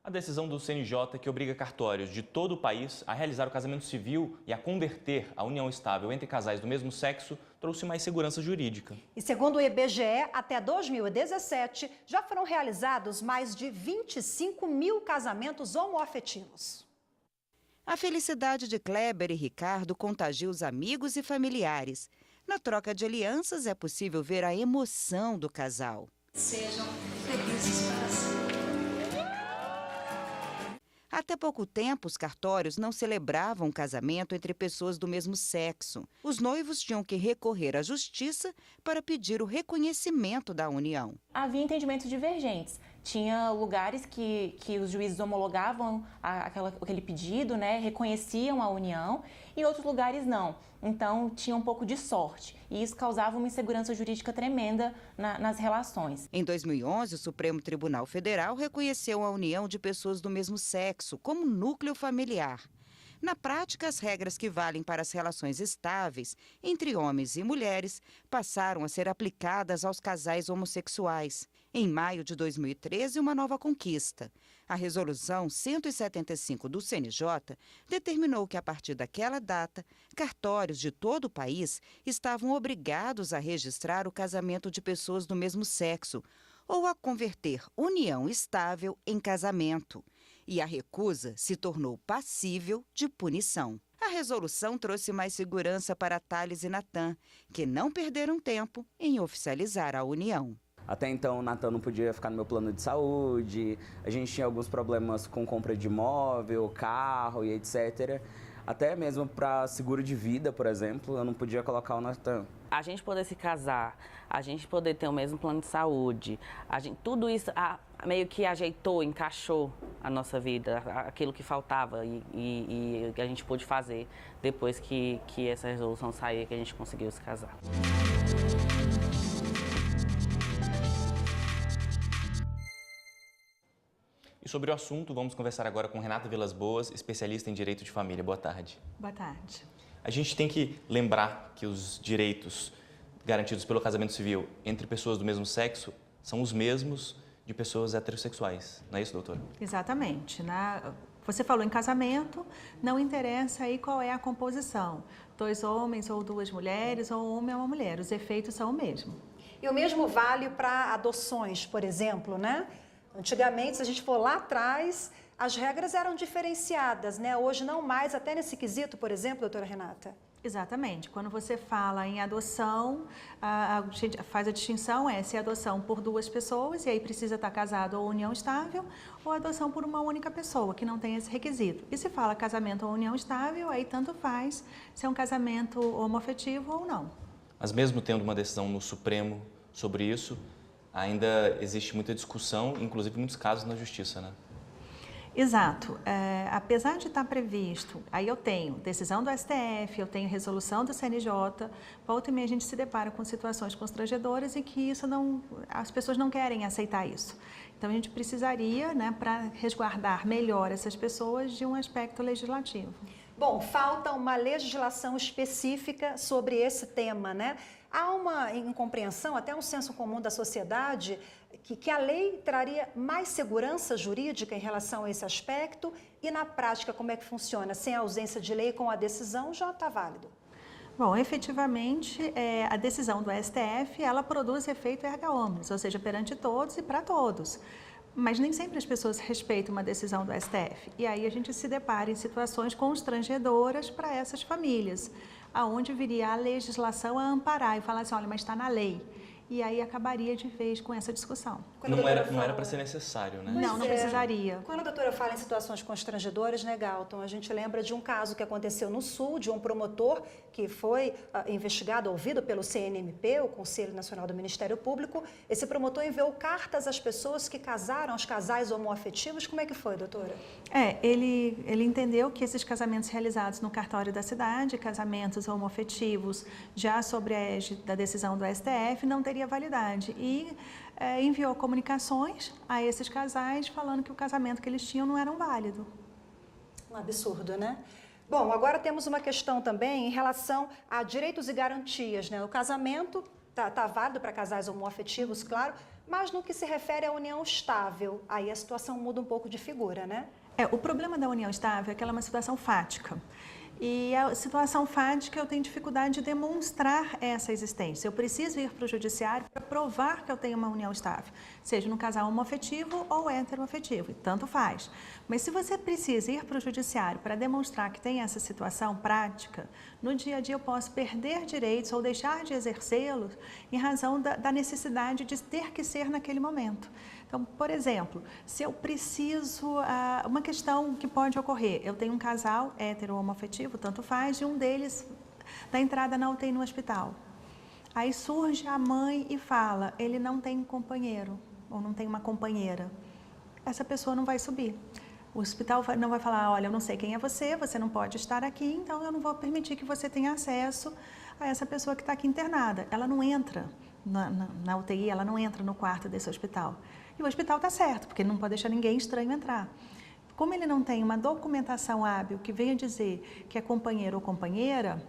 A decisão do CNJ, que obriga cartórios de todo o país a realizar o casamento civil e a converter a união estável entre casais do mesmo sexo, trouxe mais segurança jurídica. E segundo o IBGE, até 2017, já foram realizados mais de 25 mil casamentos homoafetivos. A felicidade de Kleber e Ricardo contagia os amigos e familiares. Na troca de alianças, é possível ver a emoção do casal. Sejam felizes para sempre. Até pouco tempo, os cartórios não celebravam o casamento entre pessoas do mesmo sexo. Os noivos tinham que recorrer à justiça para pedir o reconhecimento da união. Havia entendimentos divergentes. Tinha lugares que os juízes homologavam aquele pedido, né, reconheciam a união, e outros lugares não. Então, tinha um pouco de sorte. E isso causava uma insegurança jurídica tremenda nas relações. Em 2011, o Supremo Tribunal Federal reconheceu a união de pessoas do mesmo sexo como núcleo familiar. Na prática, as regras que valem para as relações estáveis entre homens e mulheres passaram a ser aplicadas aos casais homossexuais. Em maio de 2013, uma nova conquista. A Resolução 175 do CNJ determinou que, a partir daquela data, cartórios de todo o país estavam obrigados a registrar o casamento de pessoas do mesmo sexo ou a converter união estável em casamento. E a recusa se tornou passível de punição. A resolução trouxe mais segurança para Thales e Natan, que não perderam tempo em oficializar a união. Até então, o Natan não podia ficar no meu plano de saúde, a gente tinha alguns problemas com compra de imóvel, carro e etc. Até mesmo para seguro de vida, por exemplo, eu não podia colocar o Natan. A gente poder se casar, a gente poder ter o mesmo plano de saúde, tudo isso meio que ajeitou, encaixou a nossa vida, aquilo que faltava e a gente pôde fazer depois que essa resolução saiu, que a gente conseguiu se casar. E sobre o assunto, vamos conversar agora com Renata Vilas Boas, especialista em direito de família. Boa tarde. Boa tarde. A gente tem que lembrar que os direitos garantidos pelo casamento civil entre pessoas do mesmo sexo são os mesmos de pessoas heterossexuais. Não é isso, doutora? Exatamente. Você falou em casamento, não interessa aí qual é a composição. 2 homens ou 2 mulheres, ou um homem ou uma mulher. Os efeitos são o mesmo. E o mesmo vale para adoções, por exemplo, né? Antigamente, se a gente for lá atrás, as regras eram diferenciadas, né? Hoje não mais, até nesse quesito, por exemplo, doutora Renata? Exatamente. Quando você fala em adoção, a gente faz a distinção se é adoção por 2 pessoas, e aí precisa estar casado ou união estável, ou adoção por uma única pessoa, que não tem esse requisito. E se fala casamento ou união estável, aí tanto faz se é um casamento homoafetivo ou não. Mas mesmo tendo uma decisão no Supremo sobre isso, ainda existe muita discussão, inclusive muitos casos na Justiça, né? Exato. Apesar de estar previsto, aí eu tenho decisão do STF, eu tenho resolução do CNJ, volta e meia a gente se depara com situações constrangedoras e que as pessoas não querem aceitar isso. Então a gente precisaria, né, para resguardar melhor essas pessoas, de um aspecto legislativo. Bom, falta uma legislação específica sobre esse tema, né? Há uma incompreensão, até um senso comum da sociedade, que a lei traria mais segurança jurídica em relação a esse aspecto, e na prática como é que funciona? Sem a ausência de lei, com a decisão já está válido? Bom, efetivamente, a decisão do STF, ela produz efeito erga omnes, ou seja, perante todos e para todos. Mas nem sempre as pessoas respeitam uma decisão do STF. E aí a gente se depara em situações constrangedoras para essas famílias, aonde viria a legislação a amparar e falar assim, olha, mas está na lei. E aí acabaria de vez com essa discussão. Não era para ser necessário, né? Não precisaria. Quando a doutora fala em situações constrangedoras, né, Galton, a gente lembra de um caso que aconteceu no Sul, de um promotor que foi investigado, ouvido pelo CNMP, o Conselho Nacional do Ministério Público. Esse promotor enviou cartas às pessoas que casaram, aos casais homoafetivos. Como é que foi, doutora? Ele entendeu que esses casamentos realizados no cartório da cidade, casamentos homoafetivos, já sobre a égide da decisão do STF, não teria validade e enviou comunicações a esses casais falando que o casamento que eles tinham não era válido. Um absurdo, né? Bom, agora temos uma questão também em relação a direitos e garantias, né? O casamento está válido para casais homoafetivos, claro, Mas no que se refere à união estável, aí a situação muda um pouco de figura, né? O problema da união estável é que ela é uma situação fática. E a situação fática, eu tenho dificuldade de demonstrar essa existência. Eu preciso ir para o judiciário para provar que eu tenho uma união estável, seja no casal homoafetivo ou heteroafetivo, e tanto faz. Mas se você precisa ir para o judiciário para demonstrar que tem essa situação prática, no dia a dia eu posso perder direitos ou deixar de exercê-los em razão da necessidade de ter que ser naquele momento. Então, por exemplo, se eu preciso, uma questão que pode ocorrer, eu tenho um casal hétero ou homoafetivo, tanto faz, e um deles dá entrada na UTI no hospital. Aí surge a mãe e fala, ele não tem um companheiro ou não tem uma companheira. Essa pessoa não vai subir. O hospital não vai falar, olha, eu não sei quem é você não pode estar aqui, então eu não vou permitir que você tenha acesso a essa pessoa que está aqui internada. Ela não entra na UTI, ela não entra no quarto desse hospital. E o hospital está certo, porque ele não pode deixar ninguém estranho entrar. Como ele não tem uma documentação hábil que venha dizer que é companheiro ou companheira,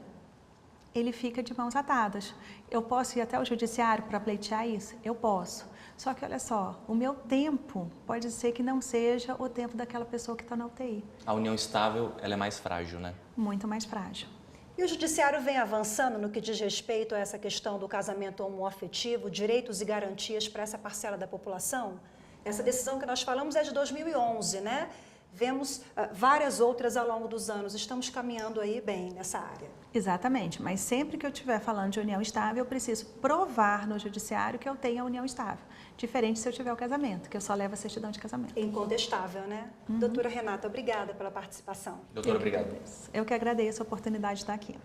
ele fica de mãos atadas. Eu posso ir até o judiciário para pleitear isso? Eu posso. Só que, olha só, o meu tempo pode ser que não seja o tempo daquela pessoa que está na UTI. A união estável, ela é mais frágil, né? Muito mais frágil. E o judiciário vem avançando no que diz respeito a essa questão do casamento homoafetivo, direitos e garantias para essa parcela da população? Essa decisão que nós falamos é de 2011, né? Vemos várias outras ao longo dos anos. Estamos caminhando aí bem nessa área. Exatamente, mas sempre que eu estiver falando de união estável, eu preciso provar no judiciário que eu tenho a união estável. Diferente se eu tiver o casamento, que eu só levo a certidão de casamento. Incontestável, né? Doutora Renata, obrigada pela participação. Doutora, obrigado. Eu que agradeço a oportunidade de estar aqui.